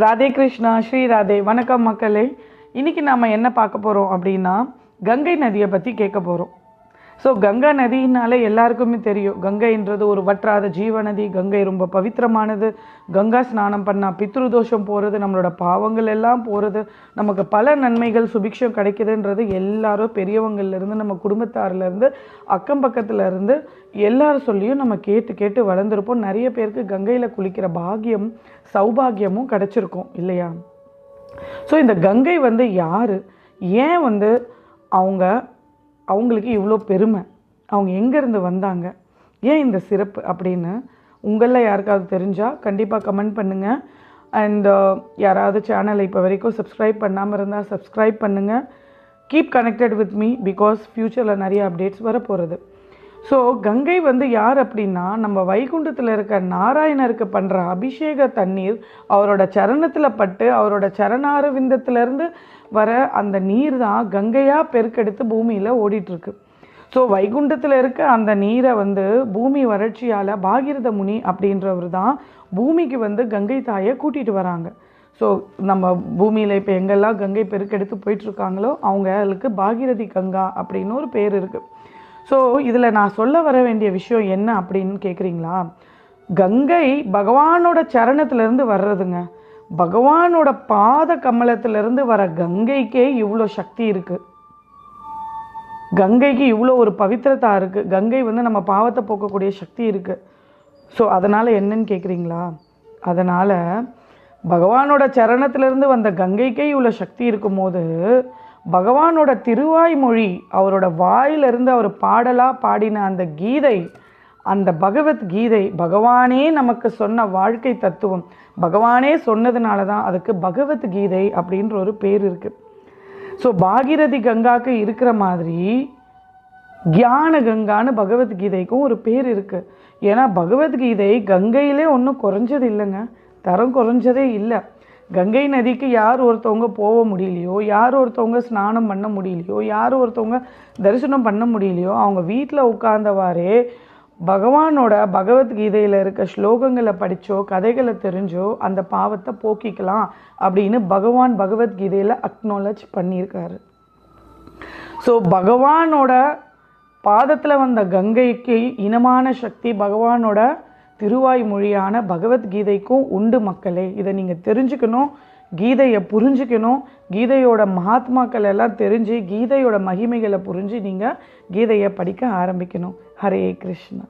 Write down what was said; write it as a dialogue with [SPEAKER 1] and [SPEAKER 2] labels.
[SPEAKER 1] ராதே கிருஷ்ணா, ஸ்ரீ ராதே. வணக்கம் மக்களே. இன்றைக்கி நாம் என்ன பார்க்க போகிறோம் அப்படின்னா, கங்கை நதியை பற்றி கேட்க போகிறோம். ஸோ கங்கா நதினாலே எல்லாருக்குமே தெரியும், கங்கைன்றது ஒரு வற்றாத ஜீவநதி. கங்கை ரொம்ப பவித்திரமானது. கங்கா ஸ்நானம் பண்ணால் பித்ருதோஷம் போகிறது, நம்மளோட பாவங்கள் எல்லாம் போகிறது, நமக்கு பல நன்மைகள் சுபிக்ஷம் கிடைக்குதுன்றது எல்லாரும் பெரியவங்கள்லேருந்து நம்ம குடும்பத்தாரிலேருந்து அக்கம் பக்கத்துலேருந்து எல்லாரும் சொல்லியும் நம்ம கேட்டு கேட்டு வளர்ந்துருப்போம். நிறைய பேருக்கு கங்கையில் குளிக்கிற பாக்கியம் சௌபாகியமும் கிடச்சிருக்கும் இல்லையா? ஸோ இந்த கங்கை யார், ஏன் அவங்களுக்கு இவ்வளோ பெருமை, அவங்க எங்கேருந்து வந்தாங்க, ஏன் இந்த சிறப்பு அப்படின்னு உங்களில் யாருக்காவது தெரிஞ்சால் கண்டிப்பாக கமெண்ட் பண்ணுங்கள். அண்ட் யாராவது சேனலை இப்போ வரைக்கும் சப்ஸ்கிரைப் பண்ணாமல் இருந்தால் சப்ஸ்கிரைப் பண்ணுங்கள். Keep connected with me, because ஃப்யூச்சரில் நிறைய அப்டேட்ஸ் வரப்போகிறது. ஸோ கங்கை யார் அப்படின்னா, நம்ம வைகுண்டத்தில் இருக்க நாராயணருக்கு பண்ணுற அபிஷேக தண்ணீர் அவரோட சரணத்தில் பட்டு அவரோட சரணார விந்தத்திலேருந்து வர அந்த நீர் தான் கங்கையாக பெருக்கெடுத்து பூமியில் ஓடிட்டுருக்கு. ஸோ வைகுண்டத்தில் இருக்க அந்த நீரை பூமி வறட்சியால் பாகீரத முனி அப்படின்றவர் தான் பூமிக்கு கங்கை தாயை கூட்டிகிட்டு வராங்க. ஸோ நம்ம பூமியில் இப்போ எங்கெல்லாம் கங்கை பெருக்கெடுத்து போயிட்டுருக்காங்களோ அவங்களுக்கு பாகீரதி கங்கா அப்படின்னு ஒரு பேர் இருக்குது. ஸோ இதில் நான் சொல்ல வர வேண்டிய விஷயம் என்ன அப்படின்னு கேட்குறீங்களா? கங்கை பகவானோட சரணத்திலேருந்து வர்றதுங்க. பகவானோட பாத கமலத்திலிருந்து வர கங்கைக்கே இவ்வளோ சக்தி இருக்குது. கங்கைக்கு இவ்வளோ ஒரு பவித்திரதா இருக்குது. கங்கை நம்ம பாவத்தை போக்கக்கூடிய சக்தி இருக்குது. ஸோ அதனால் என்னன்னு கேட்குறீங்களா? அதனால் பகவானோட சரணத்திலிருந்து வந்த கங்கைக்கே இவ்வளோ சக்தி இருக்கும்போது பகவானோட திருவாய்மொழி, அவரோட வாயிலிருந்து அவர் பாடலாக பாடின அந்த கீதை, அந்த பகவத்கீதை பகவானே நமக்கு சொன்ன வாழ்க்கை தத்துவம், பகவானே சொன்னதுனால தான் அதுக்கு பகவத்கீதை அப்படின்ற ஒரு பேர் இருக்குது. ஸோ பாகீரதி கங்காவுக்கு இருக்கிற மாதிரி கியான கங்கான்னு பகவத்கீதைக்கும் ஒரு பேர் இருக்குது. ஏன்னா பகவத்கீதை கங்கையிலே ஒன்றும் குறைஞ்சது இல்லைங்க, தரம் குறைஞ்சதே இல்லை. கங்கை நதிக்கு யார் ஒருத்தவங்க போக முடியலையோ, யார் ஒருத்தவங்க ஸ்நானம் பண்ண முடியலையோ, யார் ஒருத்தவங்க தரிசனம் பண்ண முடியலையோ, அவங்க வீட்டில் உட்கார்ந்தவாறே பகவானோட பகவத்கீதையில் இருக்க ஸ்லோகங்களை படித்தோ கதைகளை தெரிஞ்சோ அந்த பாவத்தை போக்கிக்கலாம் அப்படின்னு பகவான் பகவத்கீதையில் அக்னாலஜ் பண்ணியிருக்காரு. ஸோ பகவானோட பாதத்தில் வந்த கங்கைக்கு இனமான சக்தி பகவானோட திருவாய் மொழியான பகவத்கீதைக்கும் உண்டு மக்களே. இதை நீங்கள் தெரிஞ்சுக்கணும், கீதையை புரிஞ்சுக்கணும், கீதையோட மகாத்மாக்கள் எல்லாம் தெரிஞ்சு கீதையோட மகிமைகளை புரிஞ்சு நீங்கள் கீதையை படிக்க ஆரம்பிக்கணும். ஹரே கிருஷ்ணா.